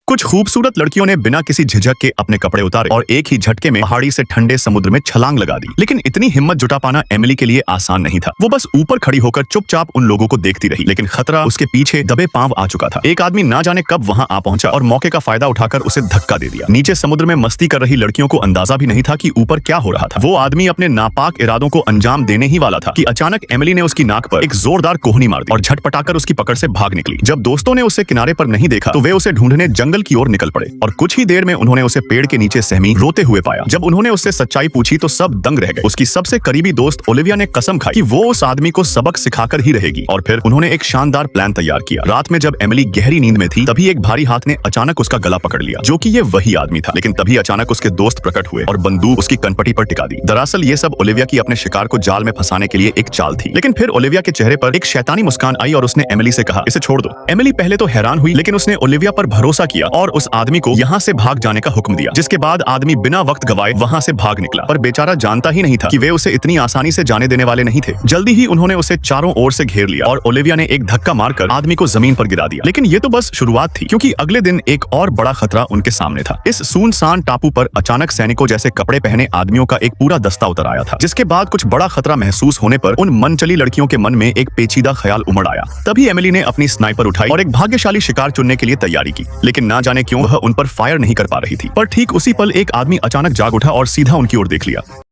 कुछ खूबसूरत लड़कियों ने बिना किसी झिझक के अपने कपड़े उतारे और एक ही झटके में पहाड़ी से ठंडे समुद्र में छलांग लगा दी। लेकिन इतनी हिम्मत जुटा पाना एमिली के लिए आसान नहीं था। वो बस ऊपर खड़ी होकर चुपचाप उन लोगों को देखती रही, लेकिन खतरा उसके पीछे दबे पांव आ चुका था। एक आदमी ना जाने कब वहां आ पहुंचा और मौके का फायदा उठाकर उसे धक्का दे दिया। नीचे समुद्र में मस्ती कर रही लड़कियों को अंदाजा भी नहीं था कि ऊपर क्या हो रहा था। वो आदमी अपने नापाक इरादों को अंजाम देने ही वाला था कि अचानक एमिली ने उसकी नाक पर एक जोरदार कोहनी मार दी और झटपटाकर उसकी पकड़ से भाग निकली। जब दोस्तों ने उसे किनारे पर नहीं देखा तो वे उसे ढूंढने जंगल की ओर निकल पड़े और कुछ ही देर में उन्होंने उसे पेड़ के नीचे सहमी रोते हुए पाया। जब उन्होंने उससे सच्चाई पूछी तो सब दंग रह गए। उसकी सबसे करीबी दोस्त ओलिविया ने कसम खाई कि वो उस आदमी को सबक सिखाकर ही रहेगी और फिर उन्होंने एक शानदार प्लान तैयार किया। रात में जब एमिली गहरी नींद में थी तभी एक भारी हाथ ने अचानक उसका गला पकड़ लिया, जो कि ये वही आदमी था। लेकिन तभी अचानक उसके दोस्त प्रकट हुए और बंदूक उसकी कनपटी पर टिका दी। दरअसल ये सब ओलिविया की अपने शिकार को जाल में फंसाने के लिए एक चाल थी। लेकिन फिर ओलिविया के चेहरे पर एक शैतानी मुस्कान आई और उसने एमिली से कहा, इसे छोड़ दो। एमिली पहले तो हैरान हुई, लेकिन उसने ओलिविया पर भरोसा किया और उस आदमी को यहाँ से भाग जाने का हुक्म दिया। जिसके बाद आदमी बिना वक्त गवाए वहां से भाग निकला, पर बेचारा जानता ही नहीं था कि वे उसे इतनी आसानी से जाने देने वाले नहीं थे। जल्दी ही उन्होंने उसे चारों ओर से घेर लिया और ओलिविया ने एक धक्का मारकर आदमी को जमीन पर गिरा दिया। लेकिन ये तो बस शुरुआत थी, क्योंकि अगले दिन एक और बड़ा खतरा उनके सामने था। इस सुनसान टापू पर अचानक सैनिकों जैसे कपड़े पहने आदमियों का एक पूरा दस्ता उतर आया था। जिसके बाद कुछ बड़ा खतरा महसूस होने पर उन मनचली लड़कियों के मन में एक पेचीदा ख्याल उमड़ आया। तभी एमिली ने अपनी स्नाइपर उठाई और एक भाग्यशाली शिकार चुनने के लिए तैयारी की। लेकिन ना जाने क्यों वह उन पर फायर नहीं कर पा रही थी। पर ठीक उसी पल एक आदमी अचानक जाग उठा और सीधा उनकी ओर देख लिया।